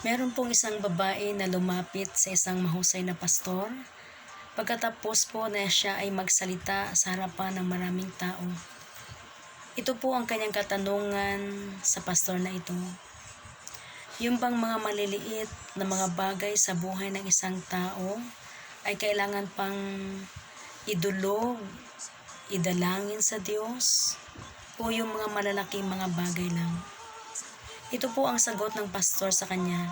Meron pong isang babae na lumapit sa isang mahusay na pastor. Pagkatapos po na siya ay magsalita sa harapan ng maraming tao. Ito po ang kanyang katanungan sa pastor na ito. Yung bang mga maliliit na mga bagay sa buhay ng isang tao ay kailangan pang idulog, idalangin sa Diyos, o yung mga malalaking mga bagay lang? Ito po ang sagot ng pastor sa kanya.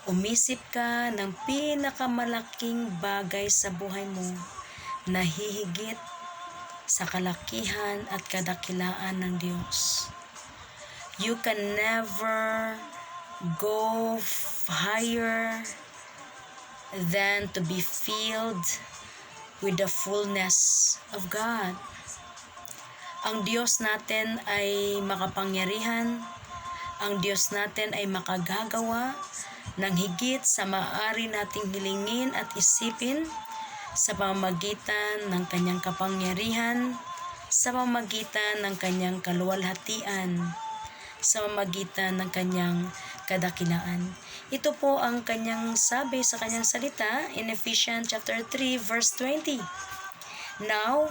Umisip ka ng pinakamalaking bagay sa buhay mo na hihigit sa kalakihan at kadakilaan ng Diyos. You can never go higher than to be filled with the fullness of God. Ang Diyos natin ay makapangyarihan. Ang Diyos natin ay makagagawa ng higit sa maaari nating hilingin at isipin sa pamamagitan ng kanyang kapangyarihan, sa pamamagitan ng kanyang kaluwalhatian, sa pamamagitan ng kanyang kadakilaan. Ito po ang kanyang sabi sa kanyang salita in Ephesians chapter 3 verse 20. Now,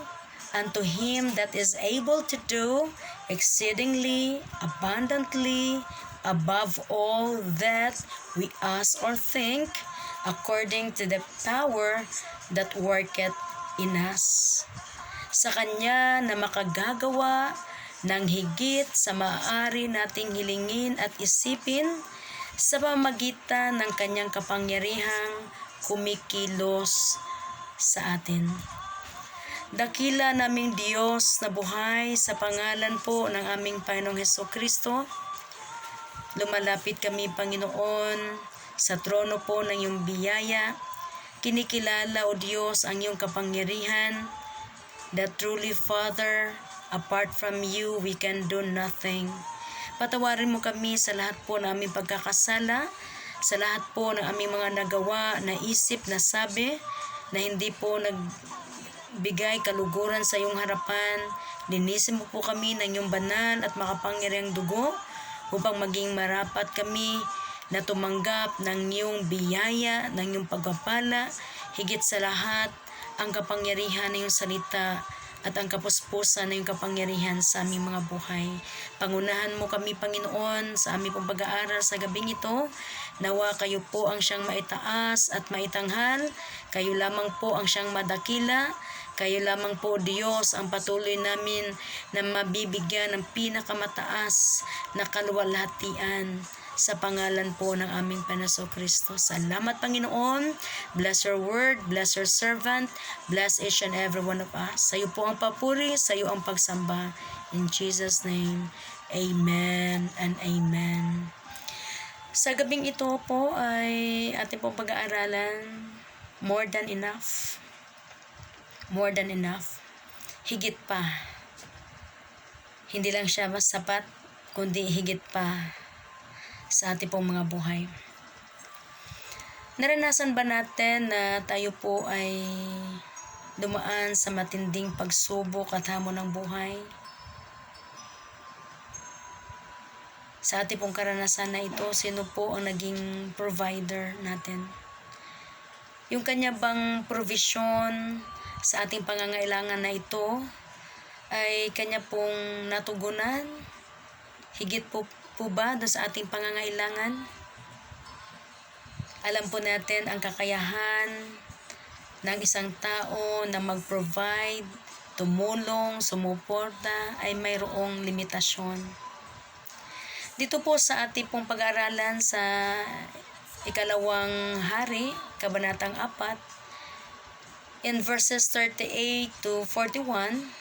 unto him that is able to do exceedingly abundantly above all that we ask or think, according to the power that worketh in us. Sa kanya na makagagawa ng higit sa maaari nating hilingin at isipin sa pamamagitan ng kanyang kapangyarihang kumikilos sa atin. Dakila naming Diyos na buhay, sa pangalan po ng aming Panginoong Hesukristo, lumalapit kami, Panginoon, sa trono po ng iyong biyaya. Kinikilala, O Diyos, ang iyong kapangyarihan, that truly, Father, apart from you, we can do nothing. Patawarin mo kami sa lahat po ng aming pagkakasala, sa lahat po ng aming mga nagawa, naisip, nasabi, na hindi po nagbigay kaluguran sa iyong harapan. Linisin mo po kami ng iyong banal at makapangyarihang dugo upang maging marapat kami na tumanggap ng iyong biyaya, ng iyong pagpapala, higit sa lahat ang kapangyarihan ng iyong salita at ang kapuspusan ng iyong kapangyarihan sa aming mga buhay. Pangunahan mo kami, Panginoon, sa aming pong pag-aaral sa gabing ito. Nawa kayo po ang siyang maitaas at maitanghal. Kayo lamang po ang siyang madakila. Kayo lamang po, Diyos, ang patuloy namin na mabibigyan ng pinakamataas na kaluwalhatian sa pangalan po ng aming Panginoong Kristo. Salamat, Panginoon. Bless your word, bless your servant, bless each and every one of us. Sa iyo po ang papuri, sa iyo ang pagsamba. In Jesus' name, amen and amen. Sa gabing ito po ay ating pong pag-aaralan, more than enough. More than enough. Higit pa. Hindi lang siya mas sapat, kundi higit pa sa ating pong mga buhay. Naranasan ba natin na tayo po ay dumaan sa matinding pagsubok at hamon ng buhay? Sa ating pong karanasan na ito, sino po ang naging provider natin? Yung kanya bang provision sa ating pangangailangan na ito ay kanya pong natugunan? Higit po ba doon sa ating pangangailangan? Alam po natin ang kakayahan ng isang tao na mag-provide, tumulong, sumuporta ay mayroong limitasyon. Dito po sa ating pong pag-aaralan sa Ikalawang Hari, Kabanatang 4, in verses 38 to 41,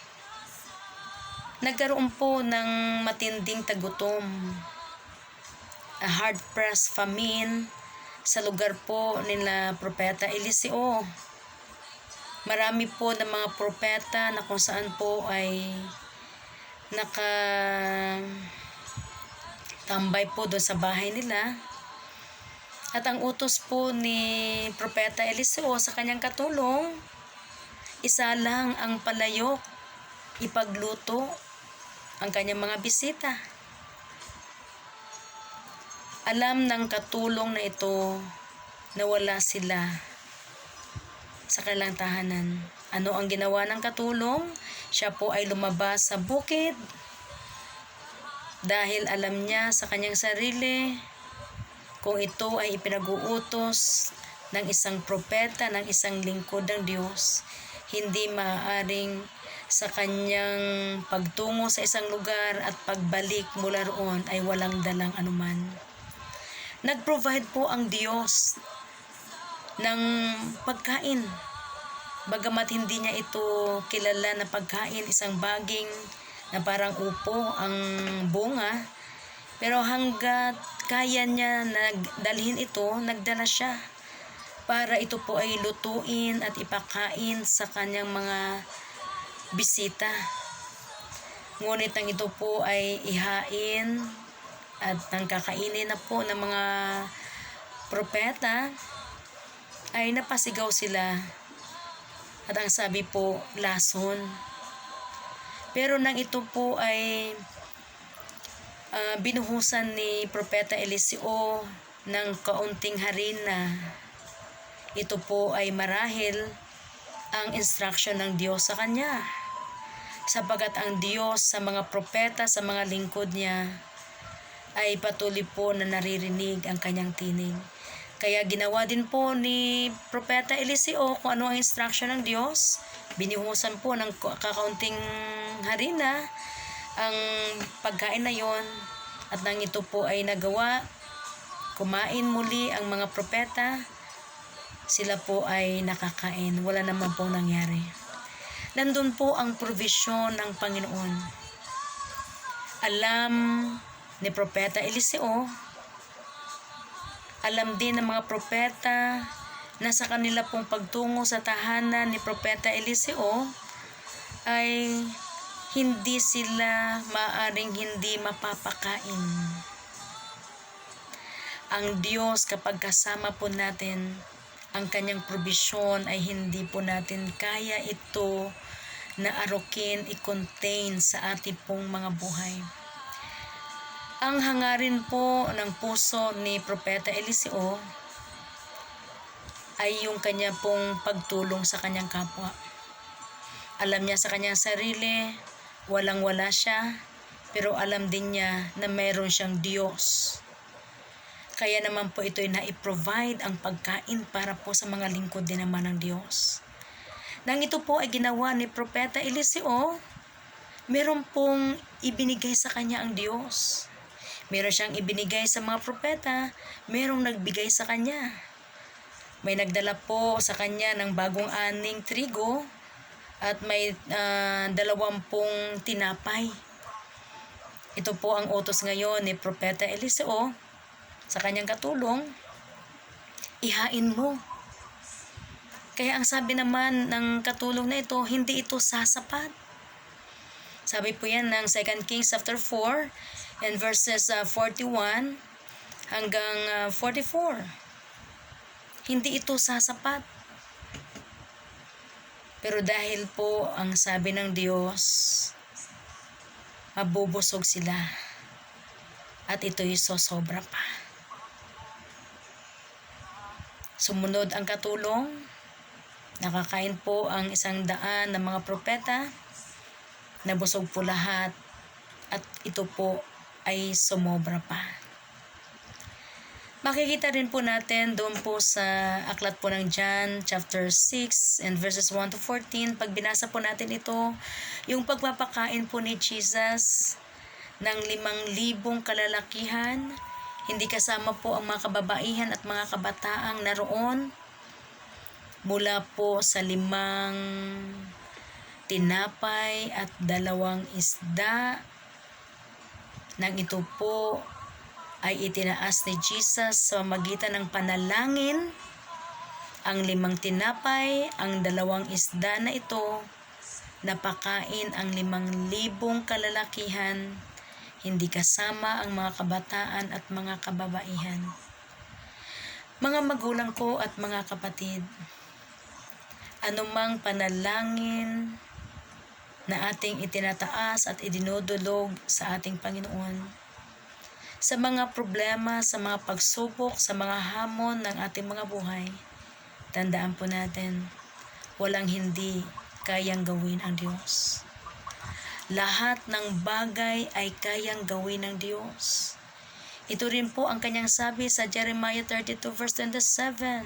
nagkaroon po ng matinding tagutom, a hard-pressed famine sa lugar po nila Propeta Eliseo. Marami po ng mga propeta na kung saan po ay nakatambay po doon sa bahay nila. At ang utos po ni Propeta Eliseo sa kanyang katulong, isa lang ang palayok, ipagluto ang kanyang mga bisita. Alam ng katulong na ito na wala sila sa kanilang tahanan. Ano ang ginawa ng katulong? Siya po ay lumabas sa bukid dahil alam niya sa kanyang sarili kung ito ay ipinag-uutos ng isang propeta, ng isang lingkod ng Diyos, hindi maaaring sa kanyang pagtungo sa isang lugar at pagbalik mula roon ay walang dalang anuman. Nag-provide po ang Diyos ng pagkain. Bagamat hindi niya ito kilala na pagkain, isang baging na parang upo ang bunga, pero hanggat kaya niya dalhin ito, nagdala siya para ito po ay lutuin at ipakain sa kanyang mga bisita. Ngunit ang ito po ay ihain at nang kakainin na po ng mga propeta, ay napasigaw sila. At ang sabi po, lason. Pero nang ito po ay binuhusan ni Propeta Eliseo ng kaunting harina, ito po ay marahil ang instruction ng Diyos sa kanya. Sapagat ang Diyos sa mga propeta, sa mga lingkod niya, ay patuloy po na naririnig ang kanyang tinig. Kaya ginawa din po ni Propeta Eliseo kung ano ang instruction ng Diyos. Binihusan po ng kakaunting harina ang pagkain na yon, at nang ito po ay nagawa, kumain muli ang mga propeta, sila po ay nakakain. Wala naman pong nangyari. Nandun po ang provision ng Panginoon. Alam ni Propeta Eliseo, alam din ng mga propeta na sa kanila pong pagtungo sa tahanan ni Propeta Eliseo ay hindi sila maaring hindi mapapakain. Ang Diyos, kapag kasama po natin ang kanyang provision, ay hindi po natin kaya ito na arukin, i-contain sa ating pong mga buhay. Ang hangarin po ng puso ni Propeta Eliseo ay yung kanya pong pagtulong sa kanyang kapwa. Alam niya sa kanyang sarili, walang-wala siya, pero alam din niya na mayroon siyang Diyos. Kaya naman po ito ay na-provide ang pagkain para po sa mga lingkod din naman ng Diyos. Nang ito po ay ginawa ni Propeta Eliseo, meron pong ibinigay sa kanya ang Diyos. Meron siyang ibinigay sa mga propeta, merong nagbigay sa kanya. May nagdala po sa kanya ng bagong aning trigo at may 20 tinapay. Ito po ang utos ngayon ni Propeta Eliseo sa kanyang katulong, ihain mo. Kaya ang sabi naman ng katulong na ito, hindi ito sasapat. Sabi po yan ng 2 Kings chapter 4 and verses 41 hanggang 44. Hindi ito sasapat. Pero dahil po ang sabi ng Diyos, mabubusog sila at ito'y sosobra pa. Sumunod ang katulong, nakakain po ang 100 na mga propeta, nabusog po lahat at ito po ay sumobra pa. Makikita rin po natin doon po sa aklat po ng John chapter 6 and verses 1 to 14. Pag binasa po natin ito, yung pagpapakain po ni Jesus ng 5,000 kalalakihan, hindi kasama po ang mga kababaihan at mga kabataang naroon, mula po sa 5 tinapay at 2 isda. Nang ito po ay itinaas ni Jesus sa magitan ng panalangin, ang 5 tinapay, ang 2 isda na ito, napakain ang 5,000 kalalakihan, hindi kasama ang mga kabataan at mga kababaihan. Mga magulang ko at mga kapatid, anumang panalangin na ating itinataas at idinudulog sa ating Panginoon, sa mga problema, sa mga pagsubok, sa mga hamon ng ating mga buhay. Tandaan po natin, walang hindi kayang gawin ang Diyos. Lahat ng bagay ay kayang gawin ng Diyos. Ito rin po ang kanyang sabi sa Jeremiah 32 verse 27.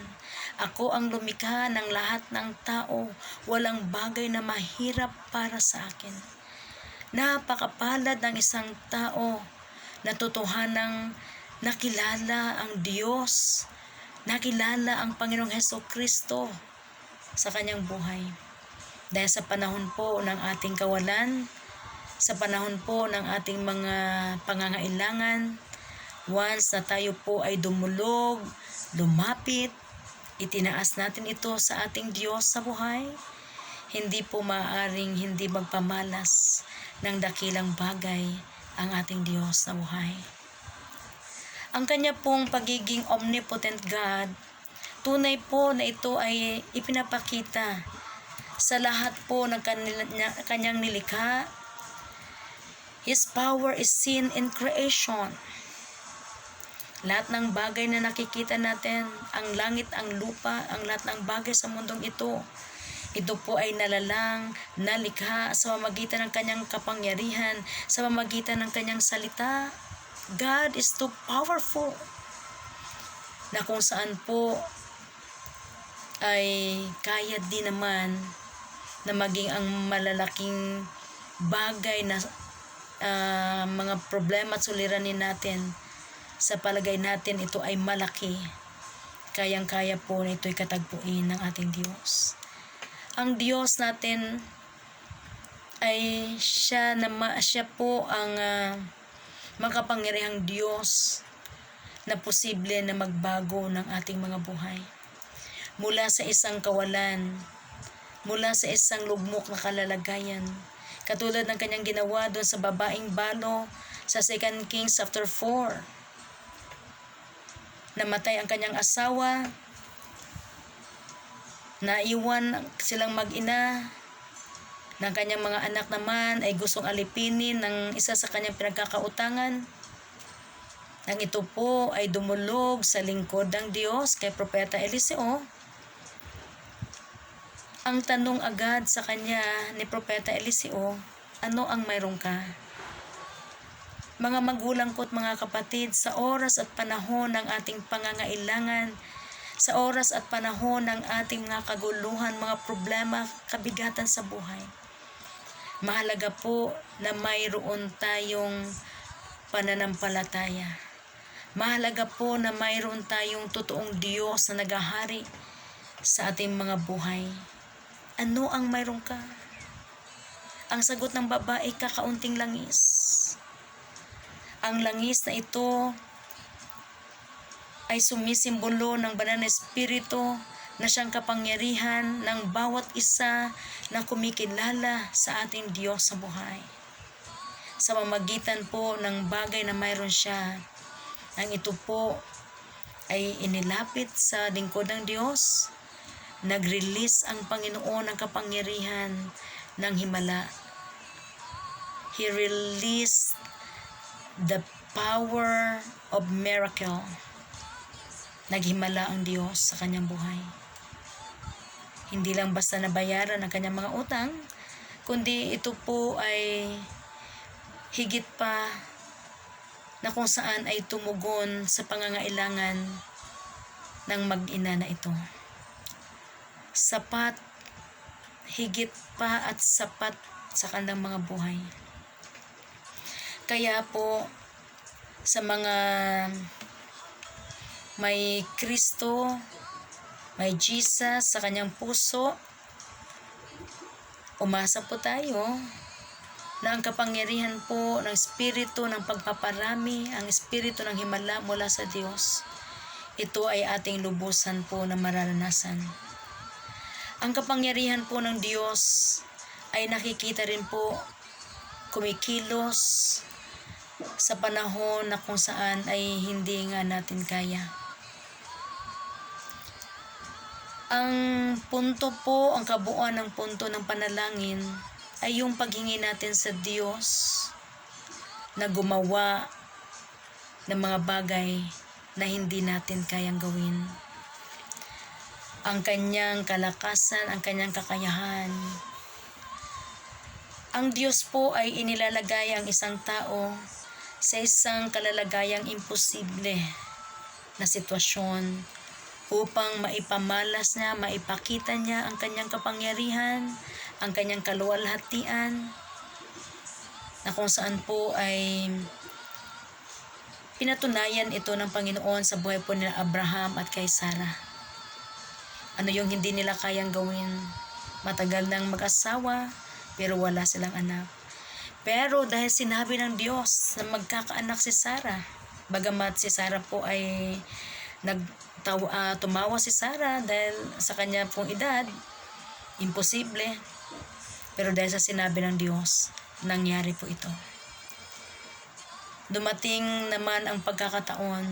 Ako ang lumikha ng lahat ng tao, walang bagay na mahirap para sa akin. Napakapalad ng isang tao na totohanang nakilala ang Diyos, nakilala ang Panginoong Hesukristo sa kanyang buhay. Dahil sa panahon po ng ating kawalan, sa panahon po ng ating mga pangangailangan, once na tayo po ay dumulog, lumapit, itinaas natin ito sa ating Diyos sa buhay, hindi po maaaring hindi magpamalas ng dakilang bagay ang ating Diyos sa buhay. Ang kanya pong pagiging omnipotent God, tunay po na ito ay ipinapakita sa lahat po ng kanyang nilikha. His power is seen in creation. Lahat ng bagay na nakikita natin, ang langit, ang lupa, ang lahat ng bagay sa mundong ito po ay nalalang, nalikha sa pamamagitan ng kanyang kapangyarihan, sa pamamagitan ng kanyang salita. God is too powerful na kung saan po ay kaya din naman na maging ang malalaking bagay na mga problema at suliranin natin, sa palagay natin ito ay malaki, kayang-kaya po na ito'y katagpuin ng ating Diyos. Ang Diyos natin ay siya po ang makapangyarihang Diyos na posible na magbago ng ating mga buhay. Mula sa isang kawalan, mula sa isang lugmok na kalalagayan, katulad ng kanyang ginawa doon sa babaeng balo sa 2 Kings chapter 4. Namatay ang kanyang asawa, naiwan silang mag-ina, ng kanyang mga anak naman ay gustong alipinin ng isa sa kanyang pinagkakautangan. Nang ito po ay dumulog sa lingkod ng Diyos kay Propeta Eliseo, ang tanong agad sa kanya ni Propeta Eliseo, ano ang mayroon ka? Mga magulang ko at mga kapatid, sa oras at panahon ng ating pangangailangan, sa oras at panahon ng ating mga kaguluhan, mga problema, kabigatan sa buhay, mahalaga po na mayroon tayong pananampalataya. Mahalaga po na mayroon tayong totoong Diyos na naghahari sa ating mga buhay. Ano ang mayroon ka? Ang sagot ng babae, kakaunting langis. Ang langis na ito ay sumisimbolo ng banal na espiritu na siyang kapangyarihan ng bawat isa na kumikilala sa ating Diyos sa buhay. Sa pamamagitan po ng bagay na mayroon siya, ang ito po ay inilapit sa lingkod ng Diyos, nag-release ang Panginoon ng kapangyarihan ng himala. He released the power of miracle. Naghimala ang Diyos sa kanyang buhay. Hindi lang basta nabayaran ang kanyang mga utang, kundi ito po ay higit pa na kung saan ay tumugon sa pangangailangan ng mag-ina na ito. Sapat, higit pa at sapat sa kanilang mga buhay. Kaya po, sa mga may Kristo, may Jesus sa kanyang puso, umasa po tayo na ang kapangyarihan po ng Espiritu ng pagpaparami, ang Espiritu ng himala mula sa Diyos, ito ay ating lubusan po na mararanasan. Ang kapangyarihan po ng Diyos ay nakikita rin po kumikilos sa panahon na kung saan ay hindi nga natin kaya. Ang punto po, ang kabuuan ng punto ng panalangin ay yung paghingi natin sa Diyos na gumawa ng mga bagay na hindi natin kayang gawin. Ang kanyang kalakasan, ang kanyang kakayahan. Ang Diyos po ay inilalagay ang isang tao sa isang kalalagayang imposible na sitwasyon upang maipamalas niya, maipakita niya ang kanyang kapangyarihan, ang kanyang kaluwalhatian, na kung saan po ay pinatunayan ito ng Panginoon sa buhay po nila Abraham at kay Sarah. Ano yung hindi nila kayang gawin? Matagal nang mag-asawa, pero wala silang anak. Pero dahil sinabi ng Diyos na magkakaanak si Sarah, bagamat si Sarah po ay tumawa si Sarah dahil sa kanya pong edad, imposible. Pero dahil sa sinabi ng Diyos, nangyari po ito. Dumating naman ang pagkakataon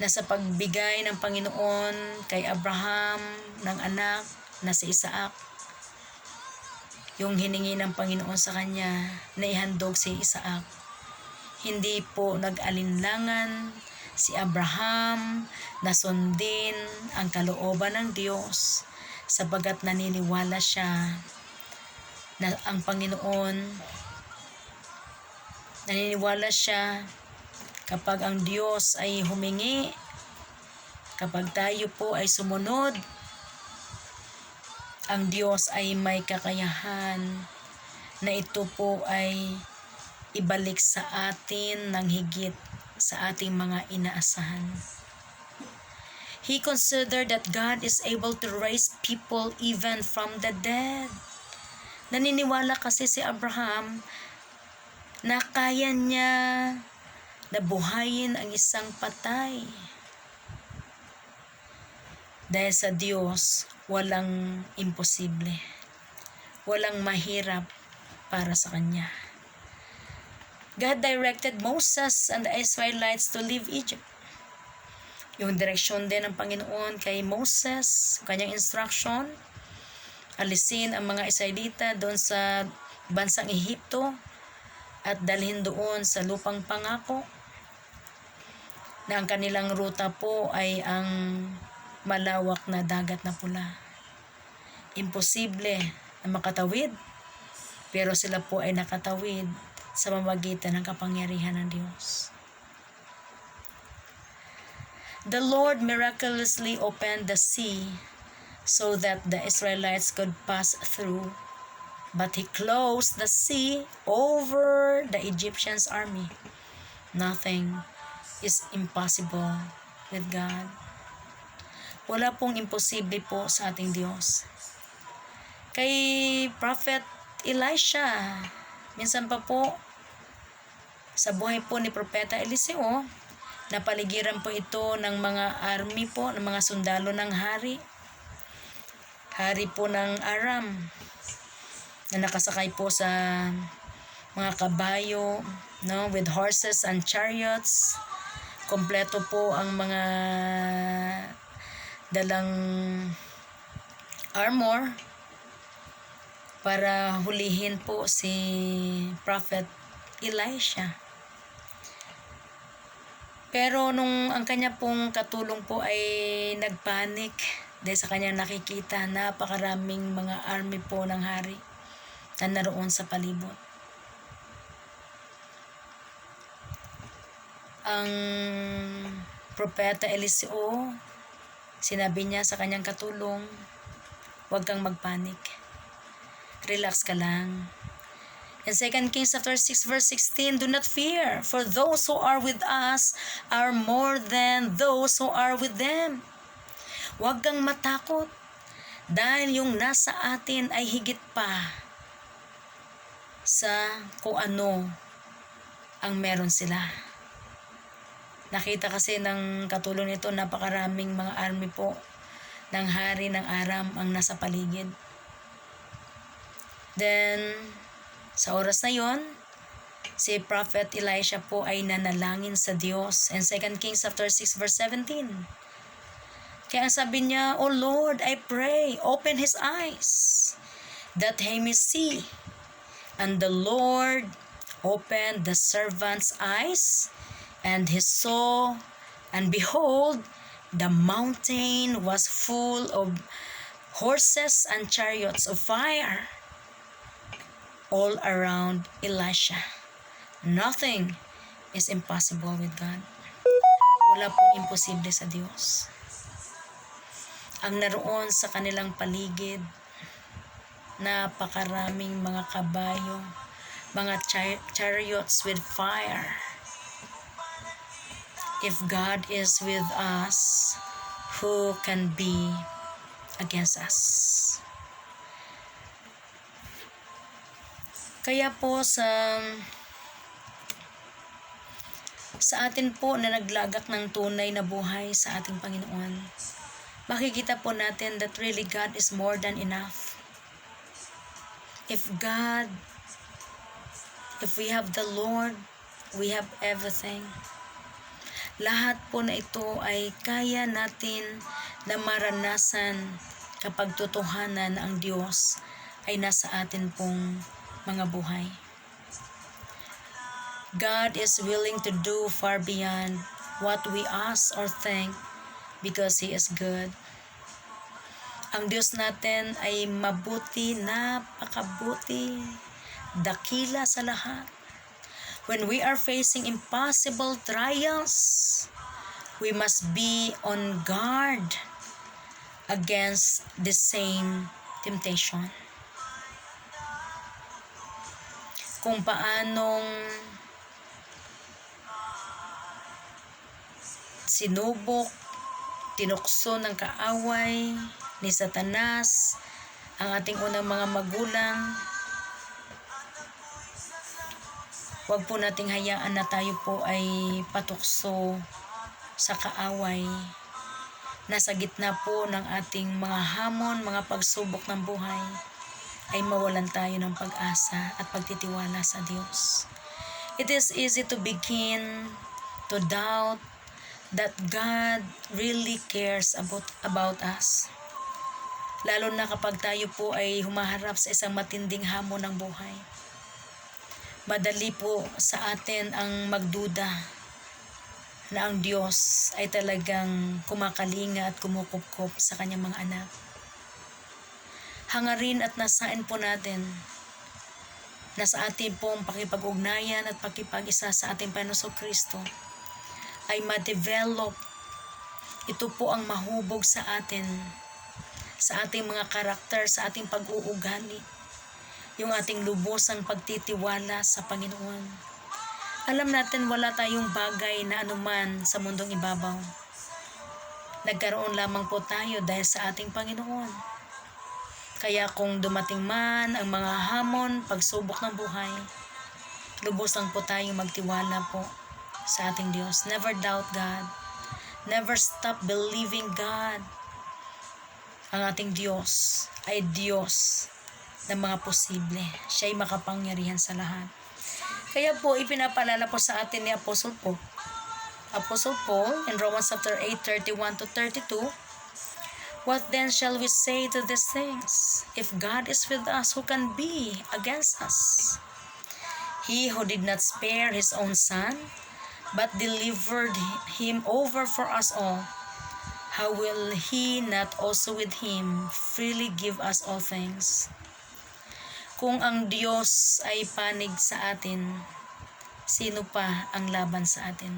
na sa pagbigay ng Panginoon kay Abraham ng anak na si Isaac, yung hiningi ng Panginoon sa kanya na ihandog si Isaac, hindi po nag-alinlangan si Abraham na sundin ang kalooban ng Diyos, sapagat naniniwala siya na ang Panginoon, naniniwala siya kapag ang Diyos ay humingi, kapag tayo po ay sumunod, ang Diyos ay may kakayahan na ito po ay ibalik sa atin ng higit sa ating mga inaasahan. He considered that God is able to raise people even from the dead. Naniniwala kasi si Abraham na kaya niya na buhayin ang isang patay. Dahil sa Diyos, walang imposible. Walang mahirap para sa Kanya. God directed Moses and the Israelites to leave Egypt. Yung direksyon din ng Panginoon kay Moses, kanyang instruction, alisin ang mga Israelita doon sa bansang Ehipto at dalhin doon sa lupang pangako, na ang kanilang ruta po ay ang malawak na dagat na pula. Imposible na makatawid, pero sila po ay nakatawid sa pamamagitan ng kapangyarihan ng Diyos. The Lord miraculously opened the sea so that the Israelites could pass through, but He closed the sea over the Egyptians' army. Nothing is impossible with God. Wala pong imposible po sa ating Diyos. Kay Prophet Elisha, minsan pa po sa buhay po ni Propeta Eliseo, napaligiran po ito ng mga army po, ng mga sundalo ng hari. Hari po ng Aram, na nakasakay po sa mga kabayo, no, with horses and chariots. Kompleto po ang mga dalang armor para hulihin po si Prophet Elisha. Pero nung ang kanya pong katulong po ay nagpanik dahil sa kanya nakikita napakaraming mga army po ng hari na naroon sa palibot. Ang Propeta Eliseo, sinabi niya sa kanyang katulong, huwag kang magpanik. Relax ka lang. In 2 Kings chapter 6 verse 16, do not fear, for those who are with us are more than those who are with them. Huwag kang matakot, dahil yung nasa atin ay higit pa sa kung ano ang meron sila. Nakita kasi ng katulong nito, napakaraming mga army po ng hari ng Aram ang nasa paligid. Then, sa oras na yon, si Prophet Elisha po ay nanalangin sa Diyos. And 2 Kings chapter 6 verse 17. Kaya sabi niya, O Lord, I pray, open his eyes, that he may see. And the Lord opened the servant's eyes, and he saw, and behold, the mountain was full of horses and chariots of fire all around Elisha. Nothing is impossible with God. Wala pong imposible sa Diyos. Ang naroon sa kanilang paligid, napakaraming mga kabayo, mga chariots with fire. If God is with us, who can be against us? Kaya po sa atin po na naglagak ng tunay na buhay sa ating Panginoon, makikita po natin that really God is more than enough. If we have the Lord, we have everything. Lahat po na ito ay kaya natin na maranasan kapag totohanan na ang Diyos ay nasa atin pong mga buhay. God is willing to do far beyond what we ask or think because He is good. Ang Diyos natin ay mabuti, napakabuti, dakila sa lahat. When we are facing impossible trials, we must be on guard against the same temptation. Kung paanong sinubok, tinukso ng kaaway ni Satanas ang ating unang mga magulang, huwag po nating hayaan na tayo po ay patukso sa kaaway. Nasa gitna po ng ating mga hamon, mga pagsubok ng buhay, ay mawalan tayo ng pag-asa at pagtitiwala sa Diyos. It is easy to begin to doubt that God really cares about us. Lalo na kapag tayo po ay humaharap sa isang matinding hamon ng buhay. Madali po sa atin ang magduda na ang Diyos ay talagang kumakalinga at kumukupkup sa kanyang mga anak. Hangarin at nasain po natin na sa ating pong pakipag-ugnayan at pakipag-isa sa ating Panginoong Kristo ay ma-develop. Ito po ang mahubog sa atin, sa ating mga karakter, sa ating pag-uugali, yung ating lubosang pagtitiwala sa Panginoon. Alam natin wala tayong bagay na anuman sa mundong ibabaw. Nagkaroon lamang po tayo dahil sa ating Panginoon. Kaya kung dumating man ang mga hamon, pagsubok ng buhay, lubosang po tayong magtiwala po sa ating Diyos. Never doubt God. Never stop believing God. Ang ating Diyos ay Diyos ng mga posible. Siya ay makapangyarihan sa lahat. Kaya po, ipinapalala po sa atin ni Apostle Paul. Apostle Paul in Romans chapter 8:31-32, what then shall we say to these things? If God is with us, who can be against us? He who did not spare His own Son, but delivered Him over for us all, how will He not also with Him freely give us all things? Kung ang Diyos ay panig sa atin, sino pa ang laban sa atin?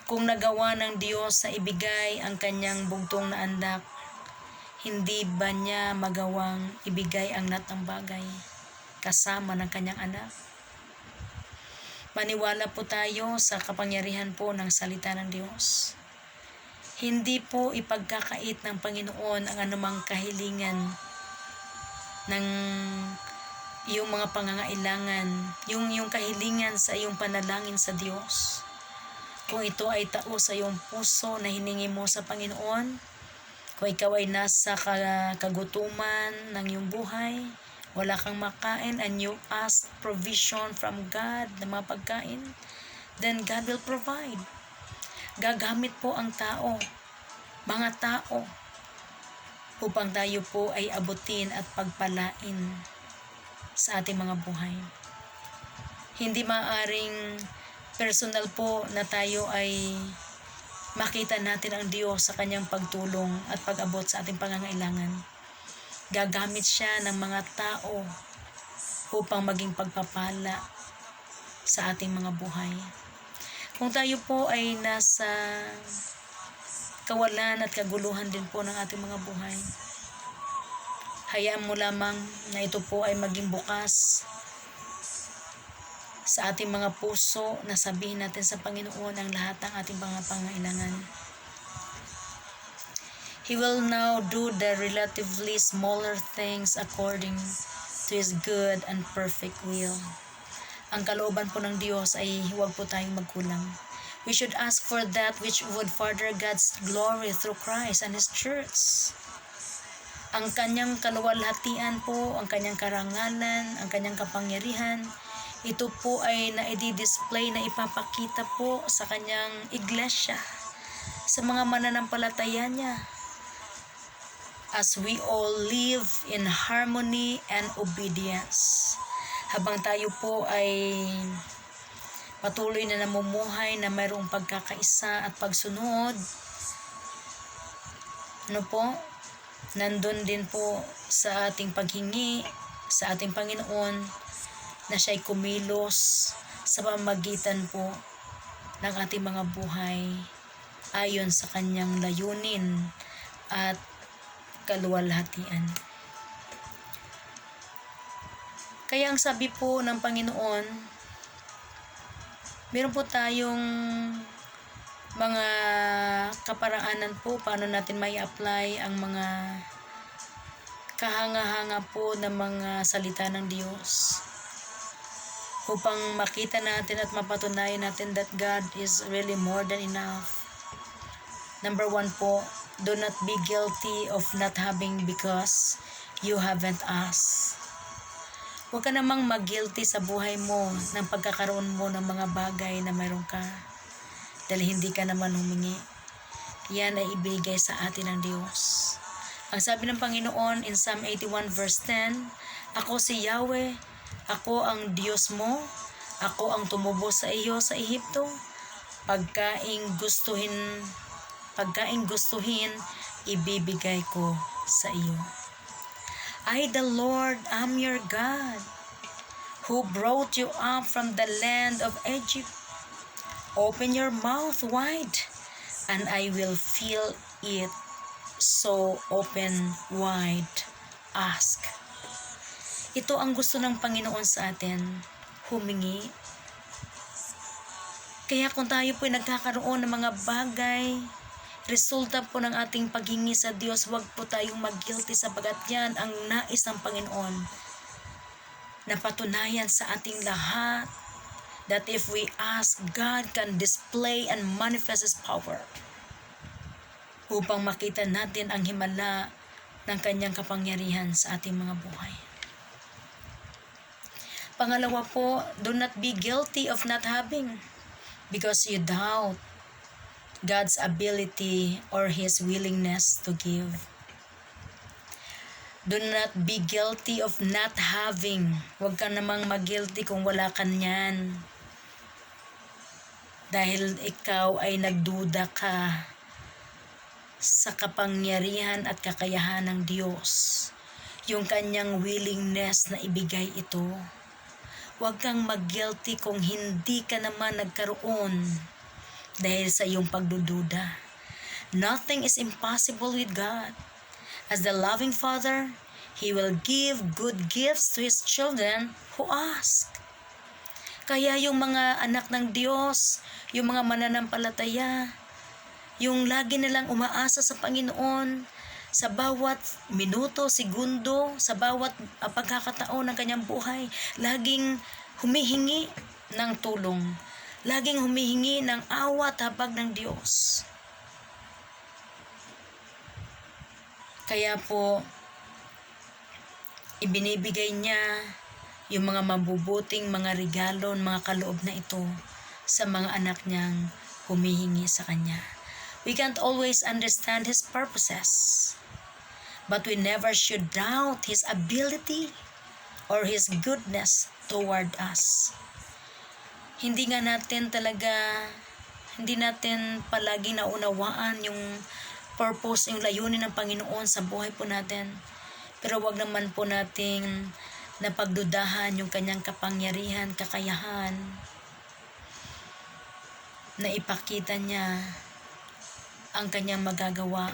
Kung nagawa ng Diyos sa ibigay ang kanyang bugtong na anak, hindi ba niya magawang ibigay ang lahat ng bagay kasama ng kanyang anak? Maniwala po tayo sa kapangyarihan po ng salita ng Diyos. Hindi po ipagkakait ng Panginoon ang anumang kahilingan ng iyong mga pangangailangan, yung kahilingan sa iyong panalangin sa Diyos. Kung ito ay tao sa iyong puso na hiningi mo sa Panginoon, kung ikaw ay nasa kagutuman ng iyong buhay, wala kang makain, and you ask provision from God na mga pagkain, then God will provide. Gagamit po ang tao, mga tao, upang tayo po ay abutin at pagpalain sa ating mga buhay. Hindi maaring personal po na tayo ay makita natin ang Diyos sa kanyang pagtulong at pag-abot sa ating pangangailangan. Gagamit siya ng mga tao upang maging pagpapala sa ating mga buhay. Kung tayo po ay nasa kawalan at kaguluhan din po ng ating mga buhay, hayaan mo lamang na ito po ay maging bukas sa ating mga puso na sabihin natin sa Panginoon ang lahat ng ating mga pangailangan. He will now do the relatively smaller things according to His good and perfect will. Ang kalooban po ng Diyos ay huwag po tayong magkulang. We should ask for that which would further God's glory through Christ and His church. Ang kanyang kaluwalhatian po, ang kanyang karangalan, ang kanyang kapangyarihan, ito po ay na-display, na ipapakita po sa kanyang iglesia, sa mga mananampalataya niya, as we all live in harmony and obedience. Habang tayo po ay patuloy na namumuhay na mayroong pagkakaisa at pagsunod, nandun din po sa ating paghingi sa ating Panginoon na siya'y kumilos sa pamamagitan po ng ating mga buhay ayon sa kanyang layunin at kaluwalhatian. Kaya ang sabi po ng Panginoon, meron po tayong mga kaparaanan po paano natin may apply ang mga kahanga-hanga po ng mga salita ng Diyos upang makita natin at mapatunayan natin that God is really more than enough. Number 1 po, do not be guilty of not having because you haven't asked. Huwag ka namang mag-guilty sa buhay mo ng pagkakaroon mo ng mga bagay na mayroon ka dahil hindi ka naman humingi. Yan ay ibigay sa atin ng Diyos. Ang sabi ng Panginoon in Psalm 81 verse 10, ako si Yahweh, ako ang Diyos mo, ako ang tumubo sa iyo sa Ehipto, pagkaing gustuhin, ibibigay ko sa iyo. I, the Lord, am your God, who brought you up from the land of Egypt. Open your mouth wide, and I will fill it. So open wide, ask. Ito ang gusto ng Panginoon sa atin, humingi. Kaya kung tayo po ay nagkakaroon ng mga bagay, resulta po ng ating paghingi sa Diyos, huwag po tayong mag-guilty sapagkat yan ang nais ng Panginoon na patunayan sa ating lahat that if we ask, God can display and manifest His power upang makita natin ang himala ng kanyang kapangyarihan sa ating mga buhay. Pangalawa po, do not be guilty of not having because you doubt God's ability or His willingness to give. Do not be guilty of not having. Huwag ka namang mag-guilty kung wala ka niyan. Dahil ikaw ay nagduda ka sa kapangyarihan at kakayahan ng Diyos. Yung kanyang willingness na ibigay ito. Huwag kang mag-guilty kung hindi ka naman nagkaroon dahil sa iyong pagdududa. Nothing is impossible with God. As the loving Father, He will give good gifts to His children who ask. Kaya yung mga anak ng Diyos, yung mga mananampalataya, yung lagi nilang umaasa sa Panginoon, sa bawat minuto, segundo, sa bawat pagkakataon ng kanyang buhay, laging humihingi ng tulong. Laging humihingi ng awa at habag ng Diyos. Kaya po, ibinibigay niya yung mga mabubuting mga regalo, mga kaloob na ito sa mga anak niyang humihingi sa Kanya. We can't always understand His purposes, but we never should doubt His ability or His goodness toward us. hindi natin palagi naunawaan yung purpose, yung layunin ng Panginoon sa buhay po natin. Pero wag naman po nating napagdudahan yung kanyang kapangyarihan, kakayahan na ipakita niya ang kanyang magagawa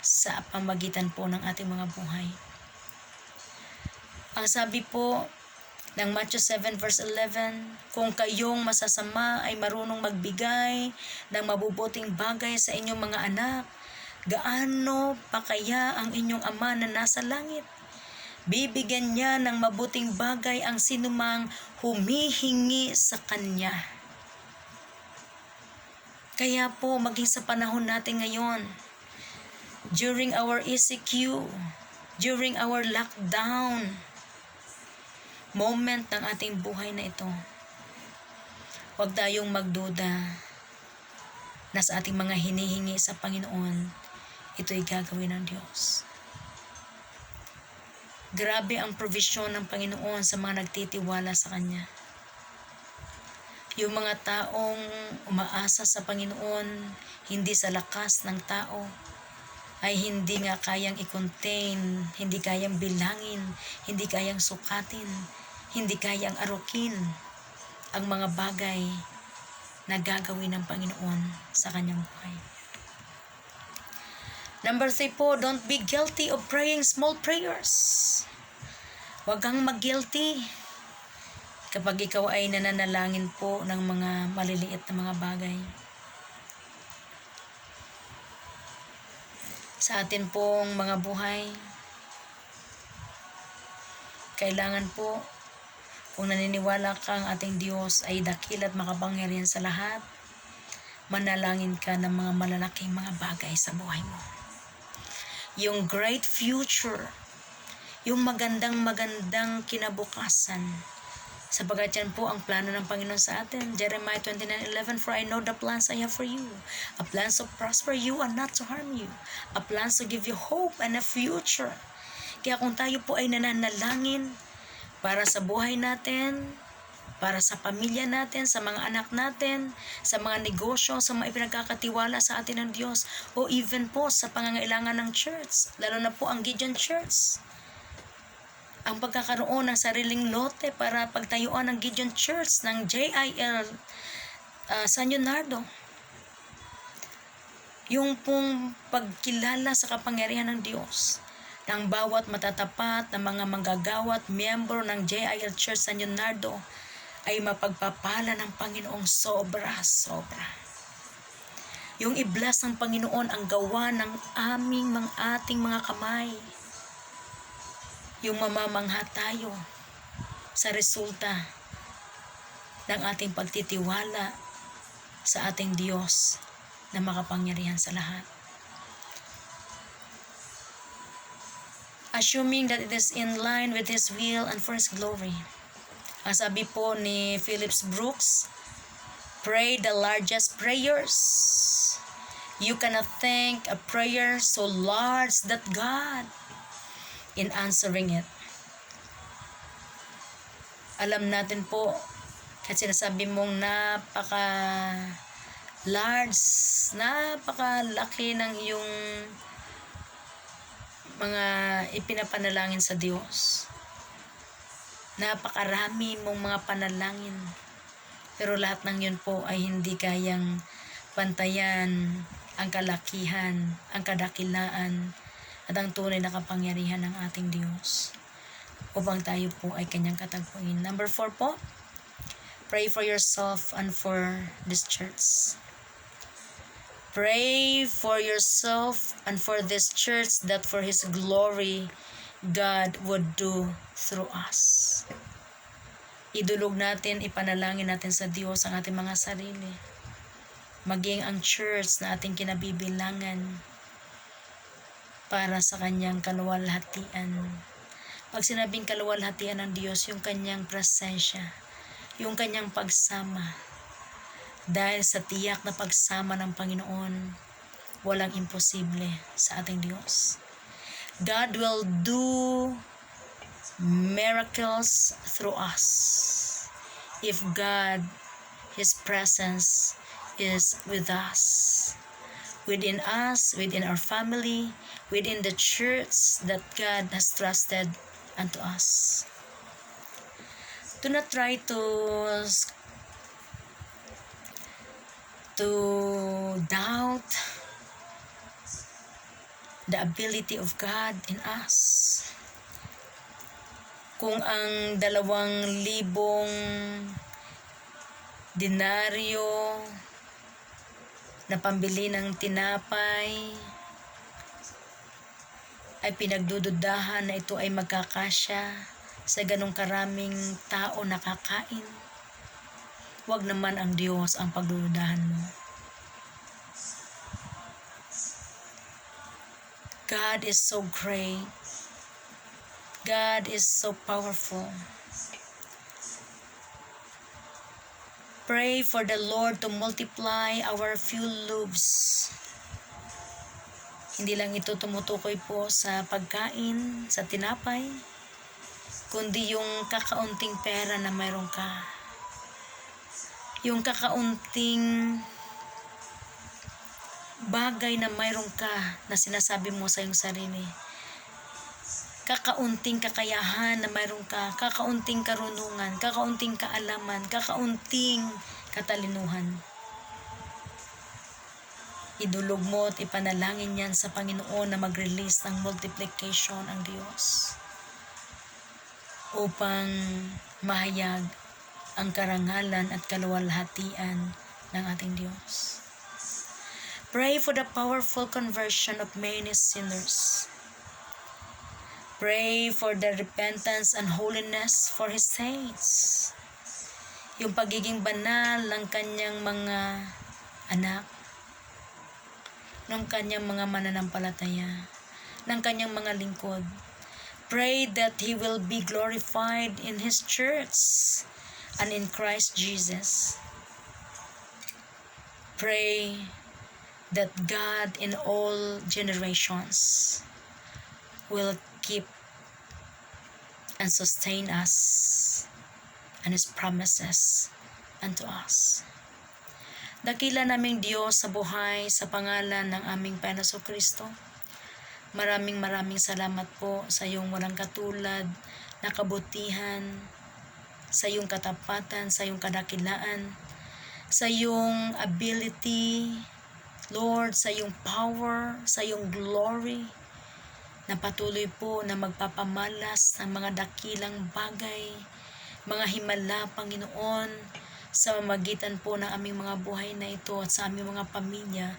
sa pamagitan po ng ating mga buhay. Ang sabi po ng Matthew 7 verse 11, kung kayong masasama ay marunong magbigay ng mabubuting bagay sa inyong mga anak, gaano pa kaya ang inyong Ama na nasa langit? Bibigyan niya ng mabuting bagay ang sinumang humihingi sa Kanya. Kaya po, maging sa panahon natin ngayon, during our ECQ, during our lockdown moment ng ating buhay na ito, huwag tayong magduda na sa ating mga hinihingi sa Panginoon, ito'y gagawin ng Diyos. Grabe ang provision ng Panginoon sa mga nagtitiwala sa Kanya. Yung mga taong umaasa sa Panginoon, hindi sa lakas ng tao, ay hindi nga kayang i-contain, hindi kayang bilangin, hindi kayang sukatin, hindi kayang arukin ang mga bagay na gagawin ng Panginoon sa kanyang buhay. Number 3 po, don't be guilty of praying small prayers. Huwag kang mag-guilty kapag ikaw ay nananalangin po ng mga maliliit na mga bagay. Sa atin pong mga buhay, kailangan po, kung naniniwala kang ating Diyos ay dakil at makapangyarihan sa lahat, manalangin ka ng mga malalaking mga bagay sa buhay mo. Yung great future, yung magandang kinabukasan, sapagat yan po ang plano ng Panginoon sa atin. Jeremiah 29:11, for I know the plans I have for you, a plans to prosper you and not to harm you, a plans to give you hope and a future. Kaya kung tayo po ay nananalangin para sa buhay natin, para sa pamilya natin, sa mga anak natin, sa mga negosyo, sa mga ipinagkakatiwala sa atin ng Diyos, o even po sa pangangailangan ng church, lalo na po ang Gideon Church, ang pagkakaroon ng sariling lote para pagtayuan ng Gideon Church ng JIL San Leonardo, yung pong pagkilala sa kapangyarihan ng Diyos ng bawat matatapat na mga manggagawat miyembro ng JIL Church San Leonardo ay mapagpapala ng Panginoong sobra. Yung i-bless ng Panginoon ang gawa ng ating mga kamay. Yung mamamangha tayo sa resulta ng ating pagtitiwala sa ating Diyos na makapangyarihan sa lahat. Assuming that it is in line with His will and for His glory. Ang sabi po ni Phillips Brooks, pray the largest prayers. You cannot think a prayer so large that God in answering it. Alam natin po, kasi sinasabi mong napakalaki ng iyong mga ipinapanalangin sa Diyos. Napakarami mong mga panalangin. Pero lahat ng yun po ay hindi kayang pantayan ang kalakihan, ang kadakilaan, at ang tunay na kapangyarihan ng ating Diyos upang tayo po ay kanyang katagpuin. Number 4 po, pray for yourself and for this church. Pray for yourself and for this church that for His glory, God would do through us. Idulog natin, ipanalangin natin sa Diyos ang ating mga sarili. Maging ang church na ating kinabibilangan para sa kanyang kaluwalhatian. Pag sinabing kaluwalhatian ng Diyos, yung kanyang presensya, yung kanyang pagsama. Dahil sa tiyak na pagsama ng Panginoon, walang imposible sa ating Diyos. God will do miracles through us if God His presence is with us, within our family, within the church that God has trusted unto us. Do not try to doubt the ability of God in us. Kung ang 2,000 denaryo na pambili ng tinapay ay pinagdududahan na ito ay magkakasya sa ganong karaming tao nakakain, wag naman ang Diyos ang pagdududahan mo. God is so great. God is so powerful. Pray for the Lord to multiply our few loaves. Hindi lang ito tumutukoy po sa pagkain, sa tinapay, kundi yung kakaunting pera na mayroon ka. Yung kakaunting bagay na mayroon ka na sinasabi mo sa iyong sarili. Kakaunting kakayahan na mayroon ka, kakaunting karunungan, kakaunting kaalaman, kakaunting katalinuhan. Idulog mo at ipanalangin yan sa Panginoon na mag-release ng multiplication ang Diyos upang mahayag ang karangalan at kaluwalhatian ng ating Diyos. Pray for the powerful conversion of many sinners. Pray for the repentance and holiness for His saints. Yung pagiging banal ng kanyang mga anak, ng kanyang mga mananampalataya, ng kanyang mga lingkod. Pray that He will be glorified in His church and in Christ Jesus. Pray that God in all generations will keep and sustain us and His promises unto us. Dakila naming Diyos sa buhay sa pangalan ng aming Panginoon Kristo. Maraming salamat po sa iyong walang katulad na kabutihan, sa iyong katapatan, sa iyong kadakilaan, sa iyong ability, Lord, sa iyong power, sa iyong glory, na patuloy po na magpapamalas ng mga dakilang bagay, mga himala, Panginoon, sa mamagitan po ng aming mga buhay na ito at sa aming mga pamilya,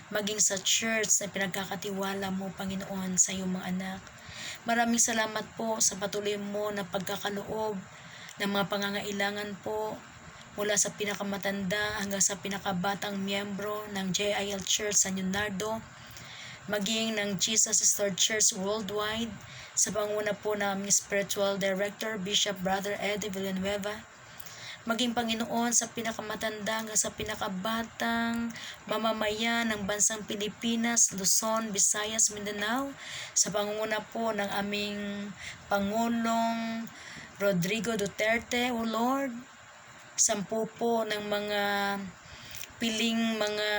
maging sa church na pinagkakatiwala mo, Panginoon, sa iyong mga anak. Maraming salamat po sa patuloy mo na pagkakaloob ng mga pangangailangan po mula sa pinakamatanda hanggang sa pinakabatang miyembro ng JIL Church San Leonardo, maging ng Jesus is Lord Church Worldwide, sa panguna po ng aming Spiritual Director, Bishop Brother Eddie Villanueva, maging Panginoon sa pinakamatanda hanggang sa pinakabatang mamamayan ng bansang Pilipinas, Luzon, Visayas, Mindanao, sa pangunguna po ng aming Pangulong Rodrigo Duterte, O Lord, 10 po ng mga piling mga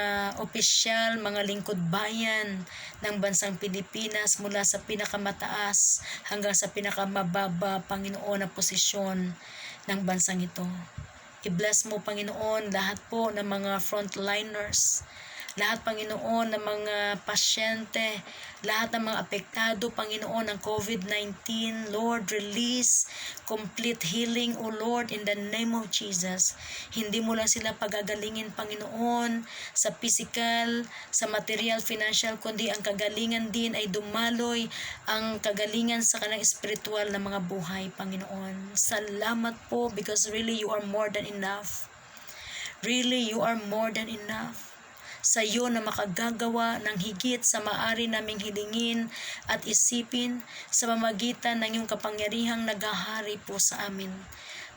opisyal, mga lingkod bayan ng bansang Pilipinas mula sa pinakamataas hanggang sa pinakamababa, Panginoon, na posisyon ng bansang ito. I-bless mo, Panginoon, lahat po ng mga frontliners, lahat, Panginoon, ng mga pasyente, lahat ng mga apektado, Panginoon, ng COVID-19. Lord, release complete healing, O Lord, in the name of Jesus. Hindi mo lang sila pagagalingin, Panginoon, sa physical, sa material, financial, kundi ang kagalingan din ay dumaloy ang kagalingan sa kanilang spiritual na mga buhay, Panginoon. Salamat po, because really you are more than enough. Really, you are more than enough. Sa iyo na makagagawa ng higit sa maaari naming hilingin at isipin sa pamamagitan ng iyong kapangyarihang naghahari po sa amin.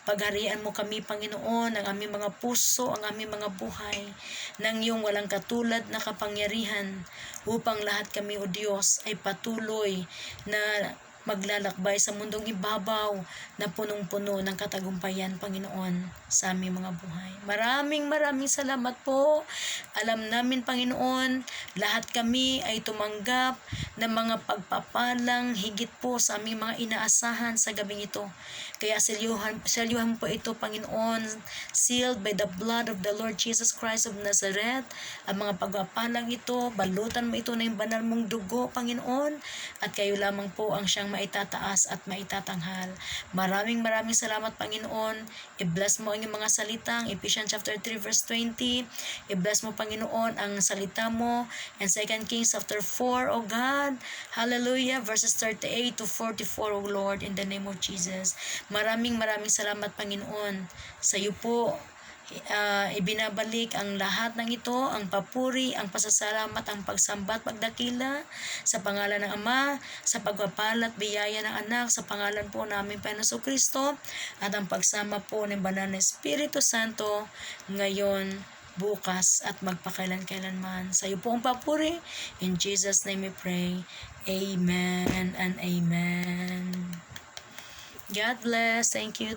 Pagharian mo kami, Panginoon, ang aming mga puso, ang aming mga buhay, ng iyong walang katulad na kapangyarihan, upang lahat kami, O Diyos, ay patuloy na maglalakbay sa mundong ibabaw na punong-puno ng katagumpayan, Panginoon, sa aming mga buhay. Maraming salamat po. Alam namin, Panginoon, lahat kami ay tumanggap ng mga pagpapalang higit po sa aming mga inaasahan sa gabing ito. Kaya selyuhan po ito, Panginoon, sealed by the blood of the Lord Jesus Christ of Nazareth. Ang mga pagpapalang ito, balutan mo ito ng banal mong dugo, Panginoon, at kayo lamang po ang siyang maitataas at maitatanghal. Maraming salamat, Panginoon. I-bless mo ang iyong mga salitang Ephesians chapter 3 verse 20. I-bless mo, Panginoon, ang salita mo and 2 Kings chapter 4, O God. Hallelujah, verses 38 to 44, O Lord, in the name of Jesus. Maraming salamat, Panginoon. Sa iyo po ibinabalik ang lahat ng ito, ang papuri, ang pasasalamat, ang pagsamba at pagdakila sa pangalan ng Ama, sa pagpapala at biyaya ng Anak, sa pangalan po namin Panginoon Kristo, at ang pagsama po ng Banal na Espiritu Santo ngayon, bukas at magpakailan-kailanman. Sa iyo po ang papuri. In Jesus' name we pray. Amen and amen. God bless. Thank you.